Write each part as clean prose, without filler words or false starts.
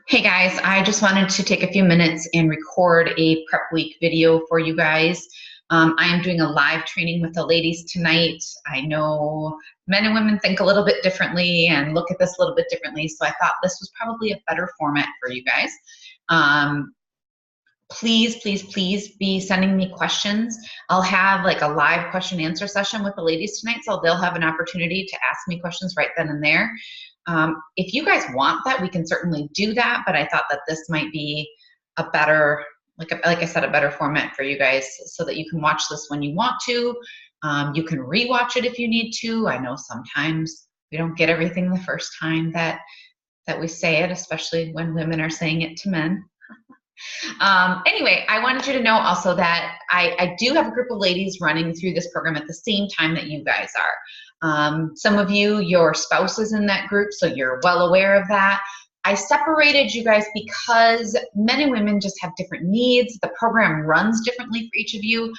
Hey guys, I just wanted to take a few minutes and record a prep week video for you guys. I am doing a live training with the ladies tonight. I know men and women think a little bit differently and look at this a little bit differently, so I thought this was probably a better format for you guys. Please be sending me questions. I'll have like a live question answer session with the ladies tonight, so they'll have an opportunity to ask me questions right then and there. If you guys want that, we can certainly do that, but I thought that this might be a better, like I said, a better format for you guys so that you can watch this when you want to. You can rewatch it if you need to. I know sometimes we don't get everything the first time that we say it, especially when women are saying it to men. Anyway, I wanted you to know also that I do have a group of ladies running through this program at the same time that you guys are. Some of you, your spouse is in that group, so you're well aware of that. I separated you guys because men and women just have different needs. The program runs differently for each of you.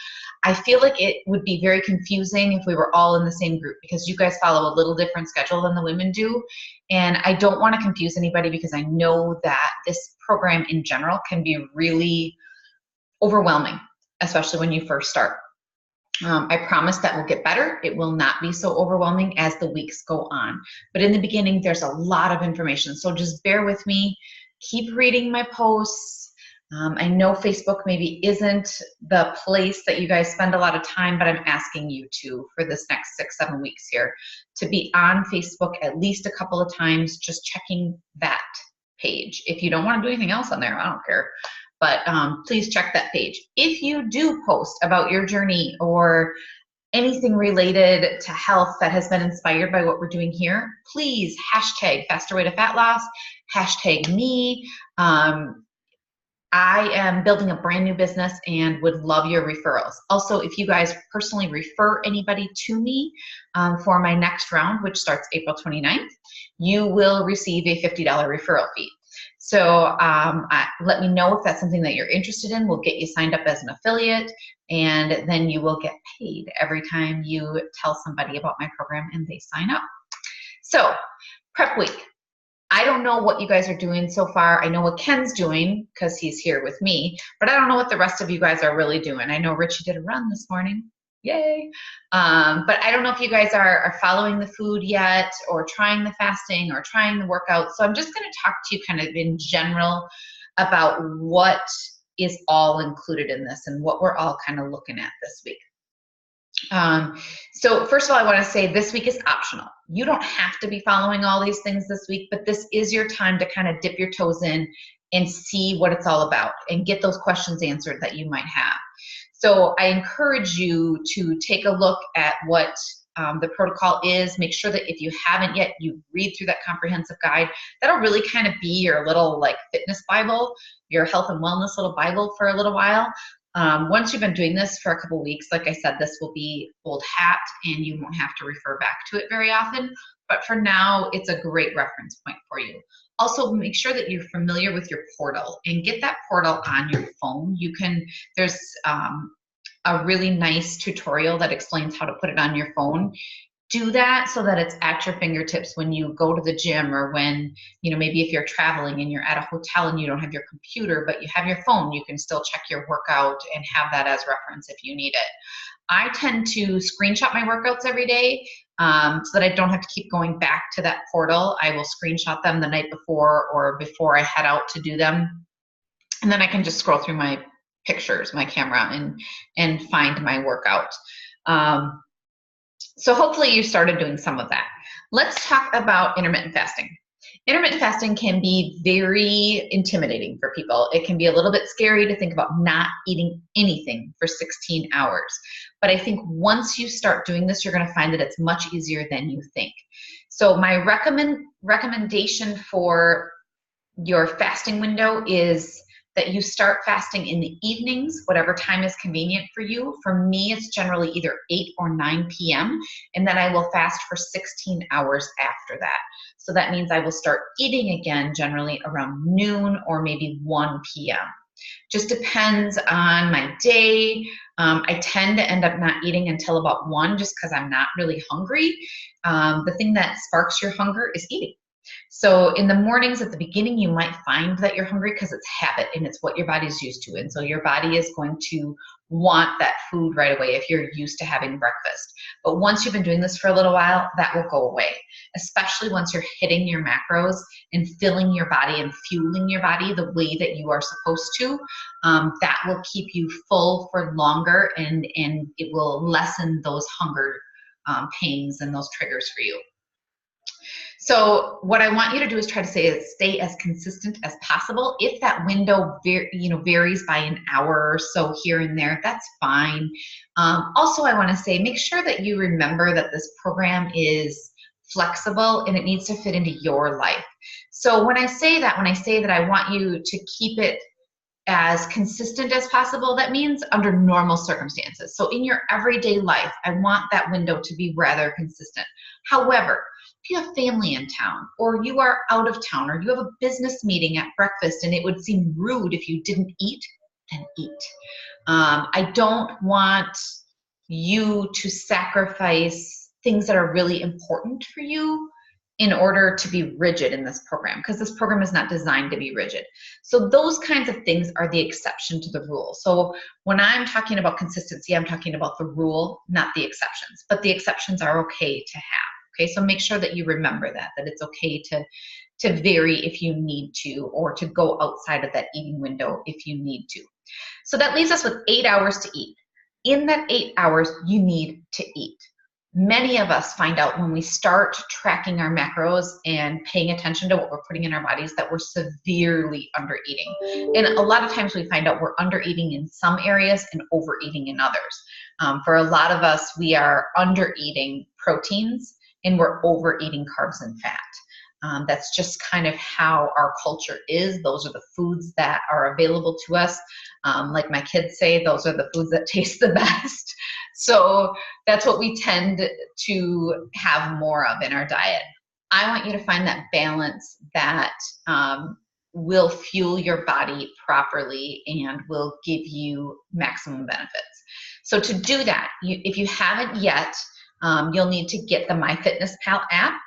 I feel like it would be very confusing if we were all in the same group because you guys follow a little different schedule than the women do. And I don't want to confuse anybody because I know that this program in general can be really overwhelming, especially when you first start. I promise that will get better. It will not be so overwhelming as the weeks go on. But in the beginning, there's a lot of information. So just bear with me. Keep reading my posts. I know Facebook maybe isn't the place that you guys spend a lot of time, but I'm asking you to, for this next 6-7 weeks here, to be on Facebook at least a couple of times, just checking that page. If you don't want to do anything else on there, I don't care. But please check that page. If you do post about your journey or anything related to health that has been inspired by what we're doing here, please hashtag Faster Way to Fat Loss, hashtag me. I am building a brand new business and would love your referrals. Also, if you guys personally refer anybody to me for my next round, which starts April 29th, you will receive a $50 referral fee. So let me know if that's something that you're interested in. We'll get you signed up as an affiliate, and then you will get paid every time you tell somebody about my program and they sign up. So, prep week. I don't know what you guys are doing so far. I know what Ken's doing because he's here with me, but I don't know what the rest of you guys are really doing. I know Richie did a run this morning. Yay. But I don't know if you guys are following the food yet or trying the fasting or trying the workout. So I'm just going to talk to you kind of in general about what is all included in this and what we're all kind of looking at this week. So first of all, I want to say this week is optional. You don't have to be following all these things this week, but this is your time to kind of dip your toes in and see what it's all about and get those questions answered that you might have. So I encourage you to take a look at what the protocol is. Make sure that if you haven't yet, you read through that comprehensive guide. That'll really kind of be your little like fitness Bible, your health and wellness little Bible for a little while. Once you've been doing this for a couple weeks, like I said, this will be old hat and you won't have to refer back to it very often. But for now, it's a great reference point for you. Also, make sure that you're familiar with your portal and get that portal on your phone. There's a really nice tutorial that explains how to put it on your phone. Do that so that it's at your fingertips when you go to the gym or when, maybe if you're traveling and you're at a hotel and you don't have your computer, but you have your phone, you can still check your workout and have that as reference if you need it. I tend to screenshot my workouts every day so that I don't have to keep going back to that portal. I will screenshot them the night before or before I head out to do them. And then I can just scroll through my pictures, my camera, and find my workout. So hopefully you started doing some of that. Let's talk about intermittent fasting. Intermittent fasting can be very intimidating for people. It can be a little bit scary to think about not eating anything for 16 hours. But I think once you start doing this, you're going to find that it's much easier than you think. So my recommendation for your fasting window is that you start fasting in the evenings, whatever time is convenient for you. For me, it's generally either 8 or 9 p.m., and then I will fast for 16 hours after that. So that means I will start eating again generally around noon or maybe 1 p.m. Just depends on my day. I tend to end up not eating until about 1 just because I'm not really hungry. The thing that sparks your hunger is eating. So in the mornings at the beginning, you might find that you're hungry because it's habit and it's what your body's used to. And so your body is going to want that food right away if you're used to having breakfast. But once you've been doing this for a little while, that will go away, especially once you're hitting your macros and filling your body and fueling your body the way that you are supposed to. That will keep you full for longer, and it will lessen those hunger pains and those triggers for you. So what I want you to do is try to stay as consistent as possible. If that window varies by an hour or so here and there, that's fine. Also, I want to say, make sure that you remember that this program is flexible and it needs to fit into your life. So when I say that I want you to keep it as consistent as possible, that means under normal circumstances. So in your everyday life, I want that window to be rather consistent. However, if you have family in town, or you are out of town, or you have a business meeting at breakfast and it would seem rude if you didn't eat, then eat. I don't want you to sacrifice things that are really important for you in order to be rigid in this program, because this program is not designed to be rigid. So those kinds of things are the exception to the rule. So when I'm talking about consistency, I'm talking about the rule, not the exceptions, but the exceptions are okay to have. Okay, so make sure that you remember that it's okay to vary if you need to, or to go outside of that eating window if you need to. So that leaves us with 8 hours to eat. In that 8 hours, you need to eat. Many of us find out when we start tracking our macros and paying attention to what we're putting in our bodies that we're severely under eating. And a lot of times we find out we're under eating in some areas and overeating in others. For a lot of us, we are under eating proteins and we're overeating carbs and fat. That's just kind of how our culture is. Those are the foods that are available to us. Like my kids say, those are the foods that taste the best. So that's what we tend to have more of in our diet. I want you to find that balance that will fuel your body properly and will give you maximum benefits. So to do that, if you haven't yet, you'll need to get the MyFitnessPal app.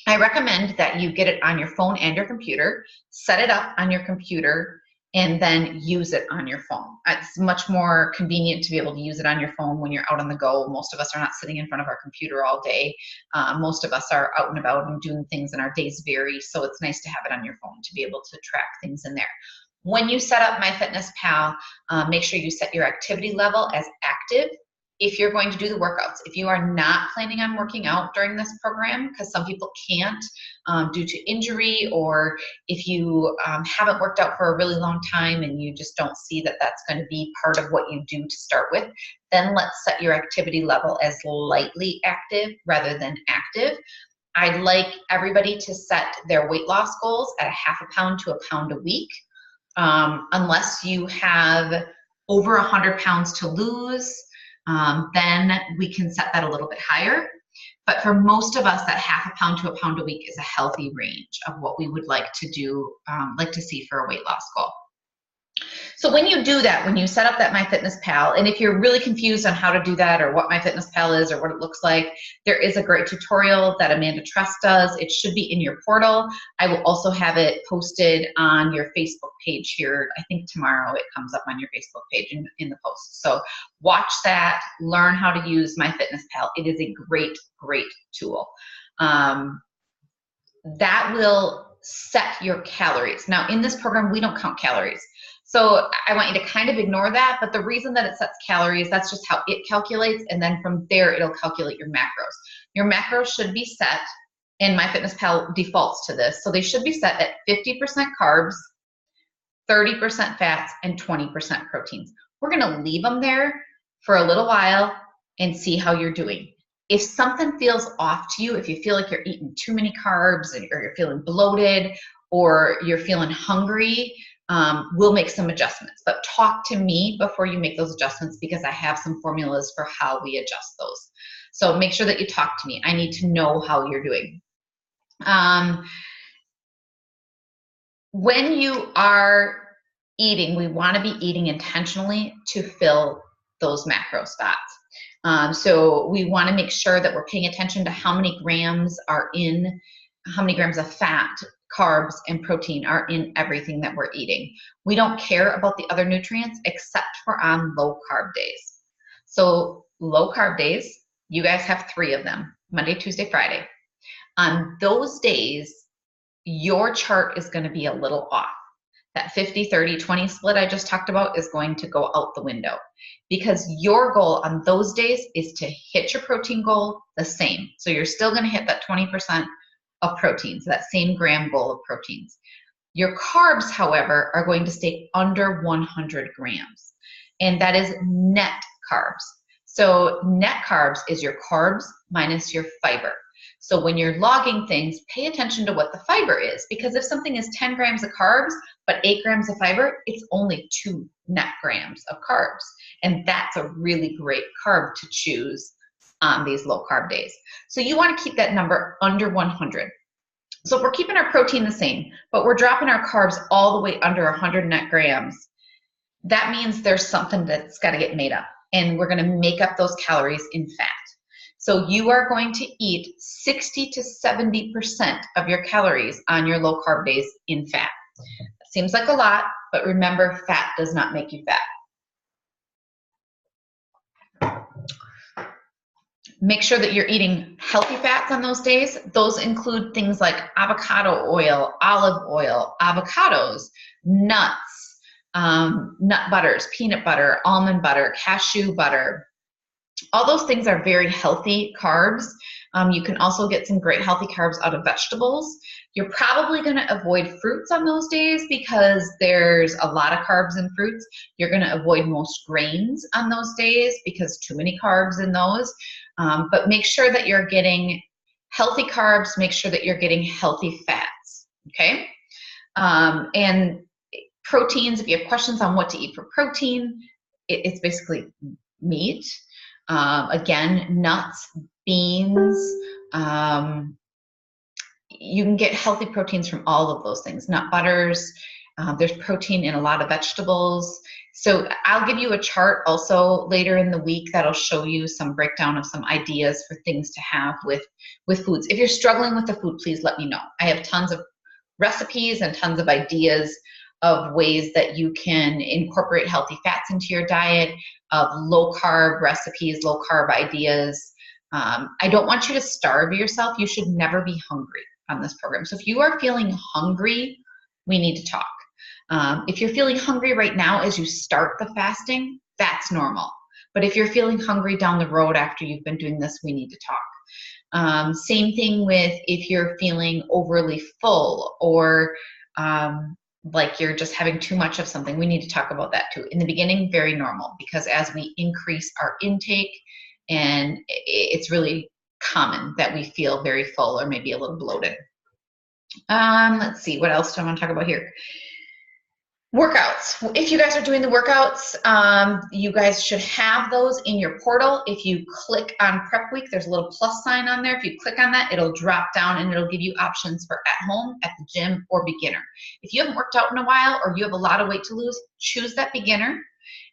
I recommend that you get it on your phone and your computer, set it up on your computer, and then use it on your phone. It's much more convenient to be able to use it on your phone when you're out on the go. Most of us are not sitting in front of our computer all day. Most of us are out and about and doing things, and our days vary, so it's nice to have it on your phone to be able to track things in there. When you set up MyFitnessPal, make sure you set your activity level as active if you're going to do the workouts. If you are not planning on working out during this program, because some people can't due to injury, or if you haven't worked out for a really long time and you just don't see that that's going to be part of what you do to start with, then let's set your activity level as lightly active rather than active. I'd like everybody to set their weight loss goals at 0.5 pound to 1 pound a week. Unless you have over 100 pounds to lose, then we can set that a little bit higher. But for most of us, that 0.5 pound to 1 pound a week is a healthy range of what we would like to do, like to see for a weight loss goal. So when you do that, when you set up that MyFitnessPal, and if you're really confused on how to do that or what MyFitnessPal is or what it looks like, there is a great tutorial that Amanda Trust does. It should be in your portal. I will also have it posted on your Facebook page here. I think tomorrow it comes up on your Facebook page in the post. So watch that, learn how to use MyFitnessPal. It is a great, great tool. That will set your calories. Now in this program, we don't count calories. So I want you to kind of ignore that, but the reason that it sets calories, that's just how it calculates, and then from there, it'll calculate your macros. Your macros should be set, and MyFitnessPal defaults to this, so they should be set at 50% carbs, 30% fats, and 20% proteins. We're gonna leave them there for a little while and see how you're doing. If something feels off to you, if you feel like you're eating too many carbs, or you're feeling bloated, or you're feeling hungry, we'll make some adjustments. But talk to me before you make those adjustments, because I have some formulas for how we adjust those. So make sure that you talk to me. I need to know how you're doing. When you are eating, we want to be eating intentionally to fill those macro spots. So we want to make sure that we're paying attention to how many grams are in how many grams of fat, carbs, and protein are in everything that we're eating. We don't care about the other nutrients except for on low carb days. So low carb days, you guys have 3 of them, Monday, Tuesday, Friday. On those days, your chart is going to be a little off. That 50, 30, 20 split I just talked about is going to go out the window, because your goal on those days is to hit your protein goal the same. So you're still going to hit that 20% of proteins, that same gram goal of proteins. Your carbs, however, are going to stay under 100 grams, and that is net carbs. So net carbs is your carbs minus your fiber. So when you're logging things, pay attention to what the fiber is, because if something is 10 grams of carbs but 8 grams of fiber, it's only 2 net grams of carbs. And that's a really great carb to choose on these low carb days. So you want to keep that number under 100. So if we're keeping our protein the same, but we're dropping our carbs all the way under 100 net grams, that means there's something that's got to get made up, and we're going to make up those calories in fat. So you are going to eat 60 to 70% of your calories on your low carb days in fat. Seems like a lot, but remember, fat does not make you fat. Make sure that you're eating healthy fats on those days. Those include things like avocado oil, olive oil, avocados, nuts, nut butters, peanut butter, almond butter, cashew butter. All those things are very healthy carbs. You can also get some great healthy carbs out of vegetables. You're probably going to avoid fruits on those days because there's a lot of carbs in fruits. You're going to avoid most grains on those days because too many carbs in those. But make sure that you're getting healthy carbs. Make sure that you're getting healthy fats, okay? And proteins, if you have questions on what to eat for protein, it's basically meat. Again, nuts, beans, you can get healthy proteins from all of those things. Nut butters, there's protein in a lot of vegetables. So I'll give you a chart also later in the week that'll show you some breakdown of some ideas for things to have with foods. If you're struggling with the food, please let me know. I have tons of recipes and tons of ideas of ways that you can incorporate healthy fats into your diet, of low carb recipes, low carb ideas. I don't want you to starve yourself. You should never be hungry on this program. So if you are feeling hungry, we need to talk. If you're feeling hungry right now as you start the fasting, that's normal. But if you're feeling hungry down the road after you've been doing this, we need to talk. Same thing with if you're feeling overly full or like you're just having too much of something, we need to talk about that too. In the beginning, very normal, because as we increase our intake, and it's really common that we feel very full or maybe a little bloated. Let's see, what else do I want to talk about here? Workouts. If you guys are doing the workouts, you guys should have those in your portal. If you click on Prep Week, there's a little plus sign on there. If you click on that, it'll drop down and it'll give you options for at home, at the gym, or beginner. If you haven't worked out in a while or you have a lot of weight to lose, choose that beginner.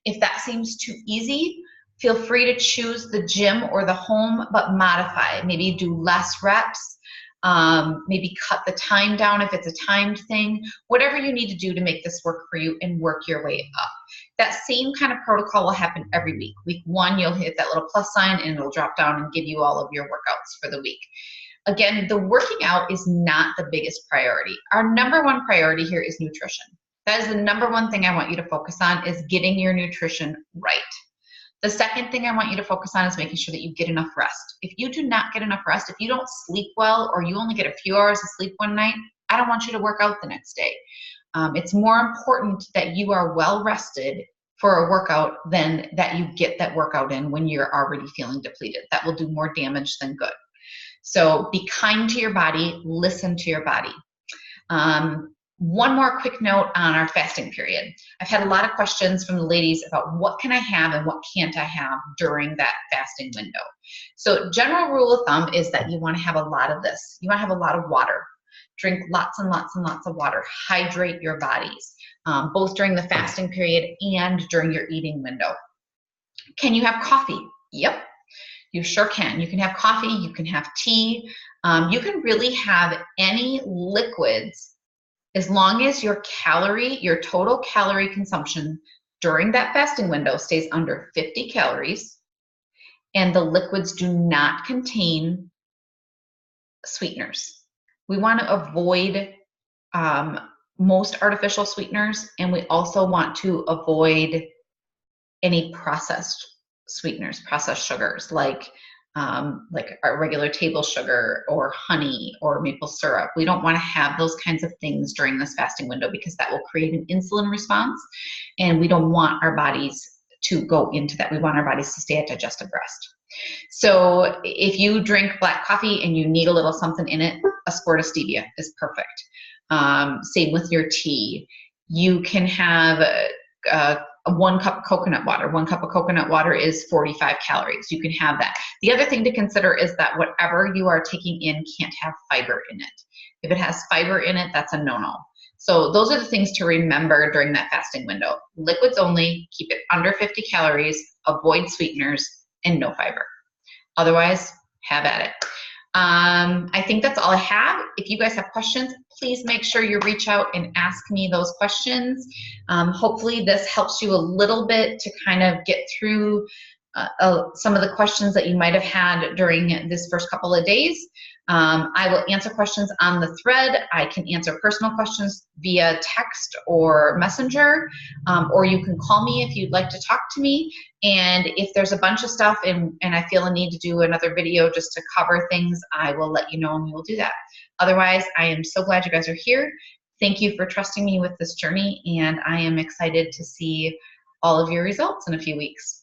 If that seems too easy, feel free to choose the gym or the home, but modify. Maybe do less reps. Maybe cut the time down if it's a timed thing, whatever you need to do to make this work for you and work your way up. That same kind of protocol will happen every week. Week 1, you'll hit that little plus sign and it'll drop down and give you all of your workouts for the week. Again, the working out is not the biggest priority. Our number 1 priority here is nutrition. That is the number 1 thing I want you to focus on, is getting your nutrition right. The second thing I want you to focus on is making sure that you get enough rest. If you do not get enough rest, if you don't sleep well, or you only get a few hours of sleep one night, I don't want you to work out the next day. It's more important that you are well rested for a workout than that you get that workout in when you're already feeling depleted. That will do more damage than good. So be kind to your body, listen to your body. One more quick note on our fasting period. I've had a lot of questions from the ladies about what can I have and what can't I have during that fasting window. So general rule of thumb is that you want to have a lot of this. You want to have a lot of water. Drink lots and lots and lots of water. Hydrate your bodies, both during the fasting period and during your eating window. Can you have coffee? Yep. You sure can. You can have coffee, you can have tea, You can really have any liquids as long as your total calorie consumption during that fasting window stays under 50 calories and the liquids do not contain sweeteners. We want to avoid most artificial sweeteners, and we also want to avoid any processed sweeteners, processed sugars like our regular table sugar or honey or maple syrup. We don't want to have those kinds of things during this fasting window because that will create an insulin response, and we don't want our bodies to go into that. We want our bodies to stay at digestive rest. So if you drink black coffee and you need a little something in it, a squirt of stevia is perfect. Same with your tea. You can have 1 cup of coconut water. 1 cup of coconut water is 45 calories. You can have that. The other thing to consider is that whatever you are taking in can't have fiber in it. If it has fiber in it, that's a no-no. So those are the things to remember during that fasting window. Liquids only, keep it under 50 calories, avoid sweeteners, and no fiber. Otherwise, have at it. I think that's all I have. If you guys have questions, please make sure you reach out and ask me those questions. Hopefully this helps you a little bit to kind of get through some of the questions that you might have had during this first couple of days. I will answer questions on the thread. I can answer personal questions via text or messenger, or you can call me if you'd like to talk to me. And if there's a bunch of stuff and I feel a need to do another video just to cover things, I will let you know and we will do that. Otherwise, I am so glad you guys are here. Thank you for trusting me with this journey, and I am excited to see all of your results in a few weeks.